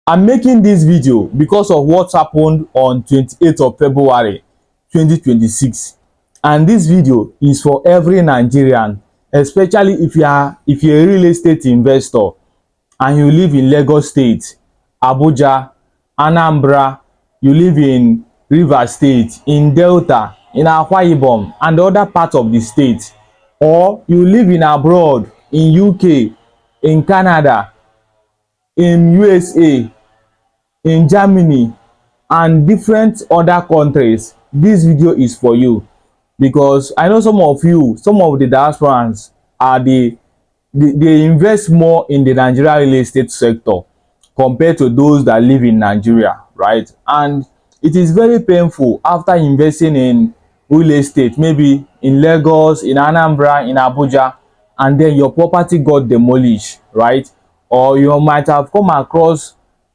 I'm making this video because of what happened on 28th of February 2026, and this video is for every Nigerian, especially if you're a real estate investor and you live in Lagos State, Abuja, Anambra, you live in Rivers State, in Delta, in Akwa Ibom and other parts of the state, or you live in abroad, in UK, in Canada, in USA, in Germany and different other countries. This video is for you because I know some of the diasporans they invest more in the Nigeria real estate sector compared to those that live in Nigeria, right? And it is very painful after investing in real estate, maybe in Lagos, in Anambra, in Abuja, and then your property got demolished, right? Or you might have come across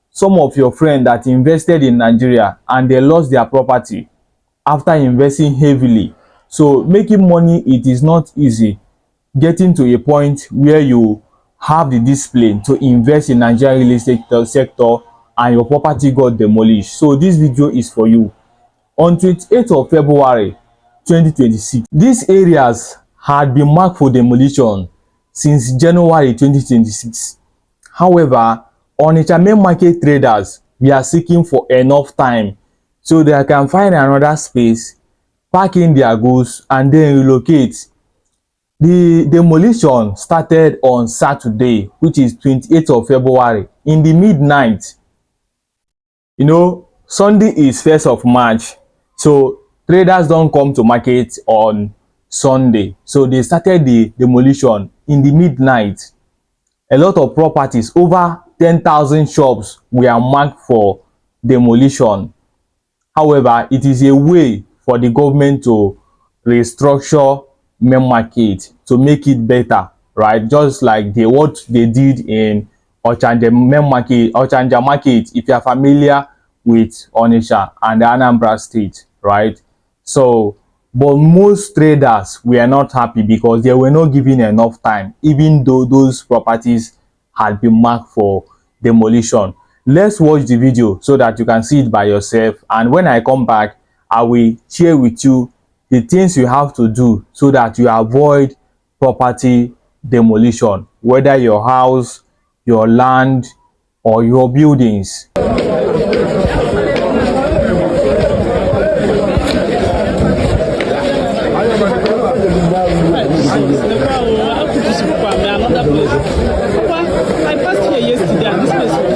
some of your friends that invested in Nigeria and they lost their property after investing heavily. So making money, it is not easy. Getting to a point where you have the discipline to invest in Nigerian real estate sector and your property got demolished. So this video is for you. On 28th of February 2026, these areas had been marked for demolition since January 2026. However, Onitsha Main Market traders were seeking for enough time so they can find another space, pack in their goods and then relocate. The demolition started on Saturday, which is 28th of February, in the midnight. You know, Sunday is 1st of March, so traders don't come to market on Sunday. So they started the demolition in the midnight. A lot of properties, over 10,000 shops were marked for demolition. However, it is a way for the government to restructure main market to make it better, right? Just like what they did in Onitsha Main Market, Onitsha Market, if you are familiar with Onitsha and Anambra State, right? So, but most traders were not happy because they were not given enough time, even though those properties had been marked for demolition. Let's watch the video so that you can see it by yourself, and when I come back, I will share with you the things you have to do so that you avoid property demolition, whether your house, your land, or your buildings. I passed here yesterday and this place was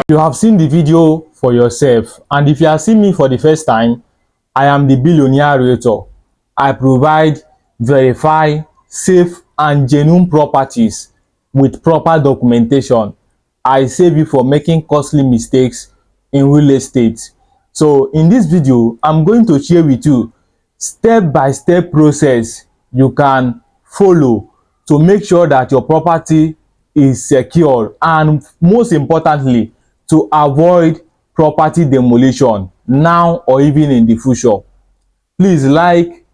You have seen the video for yourself, and if you have seen me for the first time, I am the billionaire realtor. I provide verify, safe and genuine properties with proper documentation. I save you from making costly mistakes in real estate. So in this video, I'm going to share with you step-by-step process you can follow to make sure that your property is secure, and most importantly, to avoid property demolition now or even in the future. Please like,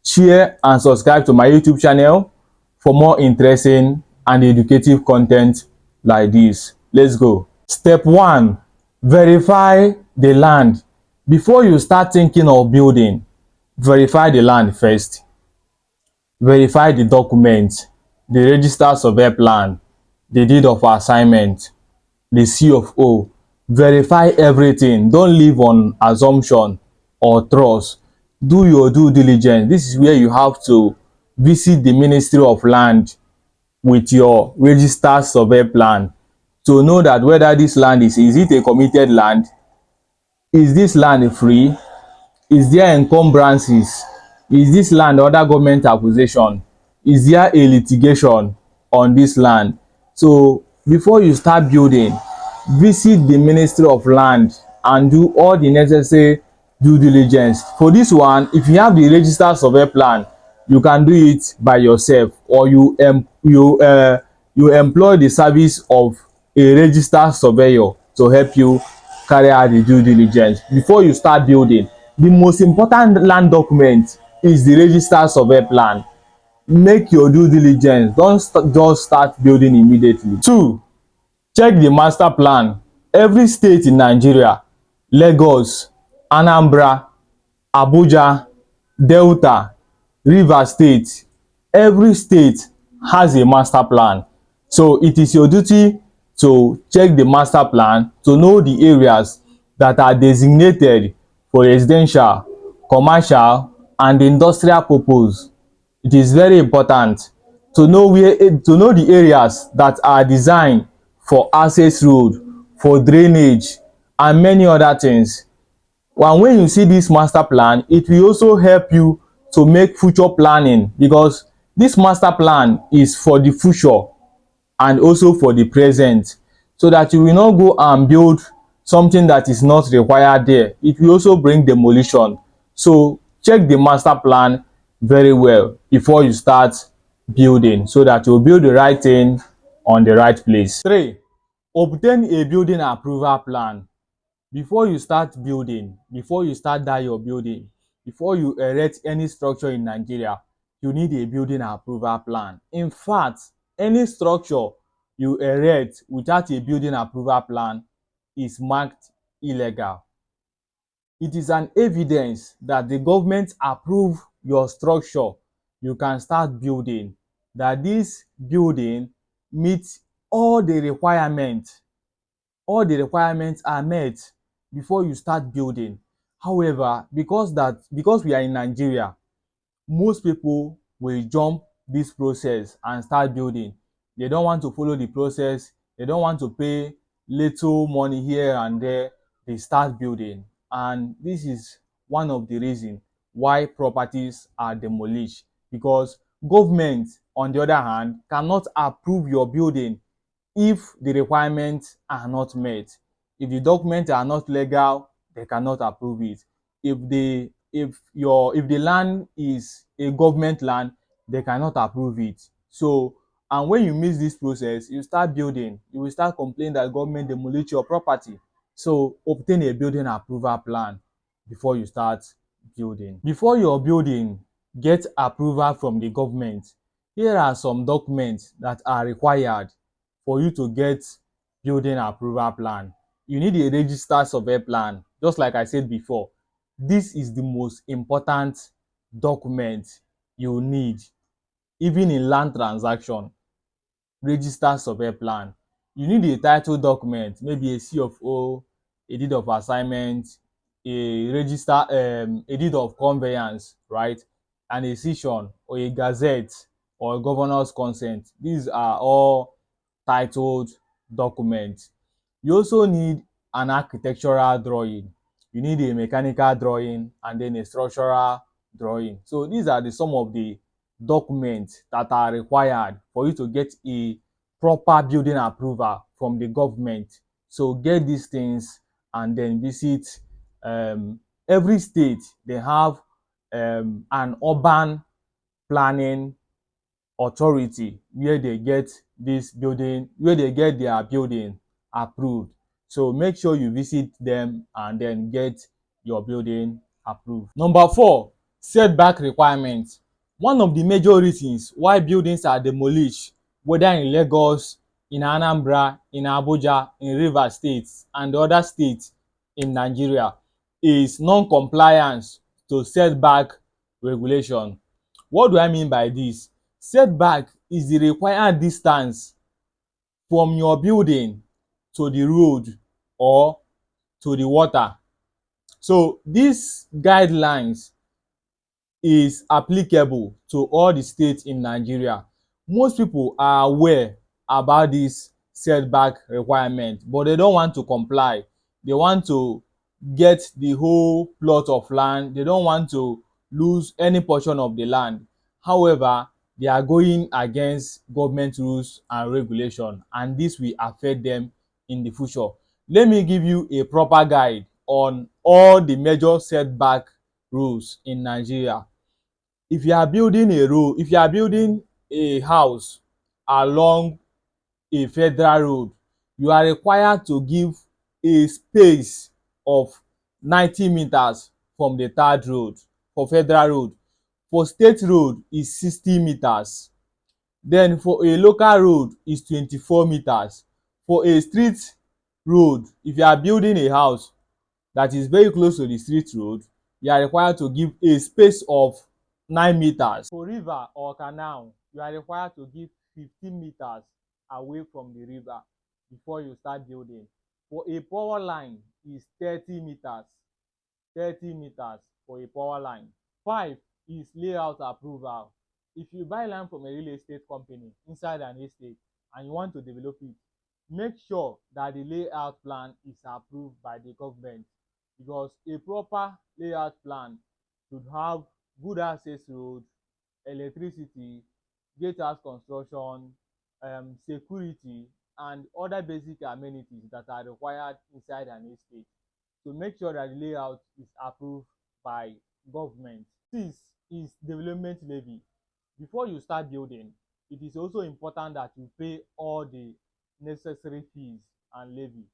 share and subscribe to my YouTube channel for more interesting and educative content like this. Let's go. Step 1, Verify the land. Before you start thinking of building, verify the land first. Verify the documents, the register survey plan, the deed of assignment, the C of O. Verify everything. Don't live on assumption or trust. Do your due diligence. This is where you have to visit the Ministry of Land with your registered survey plan to know that whether this land is it a committed land, is this land free, is there encumbrances, is this land under government acquisition, is there a litigation on this land. So before you start building, visit the Ministry of Land and do all the necessary due diligence. For this one, if you have the registered survey plan, you can do it by yourself, or you employ the service of a registered surveyor to help you carry out the due diligence. Before you start building, the most important land document is the registered survey plan. Make your due diligence. Don't just start building immediately. 2, check the master plan. Every state in Nigeria, Lagos, Anambra, Abuja, Delta, Rivers State, every state has a master plan. So it is your duty to check the master plan to know the areas that are designated for residential, commercial and industrial purpose. It is very important to know the areas that are designed for access road, for drainage and many other things. And when you see this master plan, it will also help you to make future planning, because this master plan is for the future and also for the present, so that you will not go and build something that is not required there. It will also bring demolition. So check the master plan very well before you start building, so that you will build the right thing on the right place. 3, obtain a building approval plan. Before you start building, before you start that your building, before you erect any structure in Nigeria, you need a building approval plan. In fact, any structure you erect without a building approval plan is marked illegal. It is an evidence that the government approve your structure. You can start building, that this building meets all the requirements. All the requirements are met before you start building. However, because we are in Nigeria, most people will jump this process and start building. They don't want to follow the process. They don't want to pay little money here and there. They start building, and this is one of the reasons why properties are demolished, because government, on the other hand, cannot approve your building if the requirements are not met. If the documents are not legal, they cannot approve it. If the land is a government land, they cannot approve it. So, and when you miss this process, you start building, you will start complaining that government demolish your property. So obtain a building approval plan before you start building. Before your building get approval from the government, here are some documents that are required for you to get building approval plan. You need a registered survey plan. Just like I said before, this is the most important document you need, even in land transaction. Registered survey plan. You need a title document, maybe a C of O, a deed of assignment, a deed of conveyance, right? And a session or a gazette or a governor's consent. These are all titled documents. You also need an architectural drawing. You need a mechanical drawing and then a structural drawing. So these are some of the documents that are required for you to get a proper building approval from the government. So get these things and then visit. Every state, they have an urban planning authority where they get their building approved. So make sure you visit them and then get your building approved. Number 4, setback requirements. One of the major reasons why buildings are demolished, whether in Lagos, in Anambra, in Abuja, in Rivers State, and other states in Nigeria is non-compliance to setback regulation. What do I mean by this? Setback is the required distance from your building to the road or to the water. So these guidelines is applicable to all the states in Nigeria. Most people are aware about this setback requirement, but they don't want to comply. They want to get the whole plot of land. They don't want to lose any portion of the land. However, they are going against government rules and regulation, and this will affect them in the future. Let me give you a proper guide on all the major setback rules in Nigeria. If you are building a road, if you are building a house along a federal road, you are required to give a space of 90 meters from the third road for federal road. For state road is 60 meters. Then for a local road is 24 meters. For a street road, if you are building a house that is very close to the street road, you are required to give a space of 9 meters. For river or canal, you are required to give 15 meters away from the river before you start building. For a power line is 30 meters. 30 meters for a power line. 5 is layout approval. If you buy land from a real estate company inside an estate and you want to develop it, make sure that the layout plan is approved by the government, because a proper layout plan should have good access road, electricity, gatehouse construction, security, and other basic amenities that are required inside an estate. To make sure that the layout is approved by government. 6 is development levy. Before you start building, it is also important that you pay all the necessary fees and levy,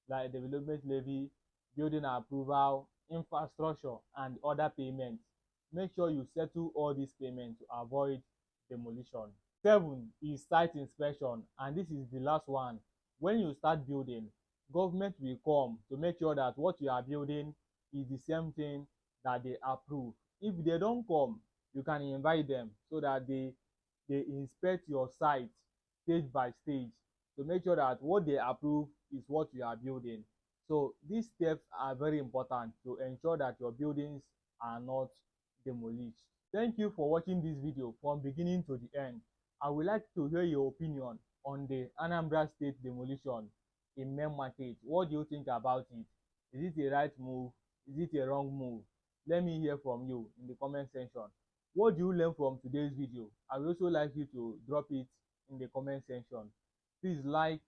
like development levy, building approval, infrastructure, and other payments. Make sure you settle all these payments to avoid demolition. 7 is site inspection, and this is the last one. When you start building, government will come to make sure that what you are building is the same thing that they approve. If they don come, you can invite them so that they inspect your site stage by stage to make sure that what they approve is what you are building. So these steps are very important to ensure that your buildings are not demolished. Thank you for watching this video from beginning to the end. I would like to hear your opinion on the Anambra State demolition in Main Market. What do you think about it? Is it a right move? Is it a wrong move? Let me hear from you in the comment section. What do you learn from today's video? I would also like you to drop it in the comment section. Please like,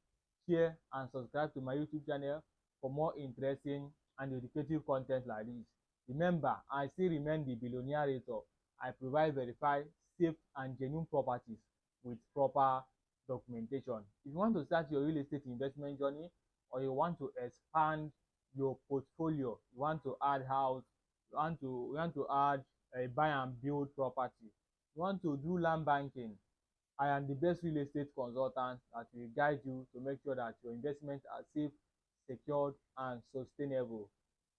share, and subscribe to my YouTube channel for more interesting and educative content like this. Remember, I still remain the billionaire rater. I provide verified, safe, and genuine properties with proper documentation. If you want to start your real estate investment journey, or you want to expand your portfolio, you want to add house, you want to add a buy and build property, you want to do land banking, I am the best real estate consultant that will guide you to make sure that your investments are safe, secured, and sustainable.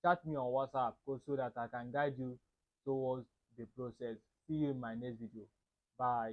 Chat me on WhatsApp so that I can guide you towards the process. See you in my next video. Bye.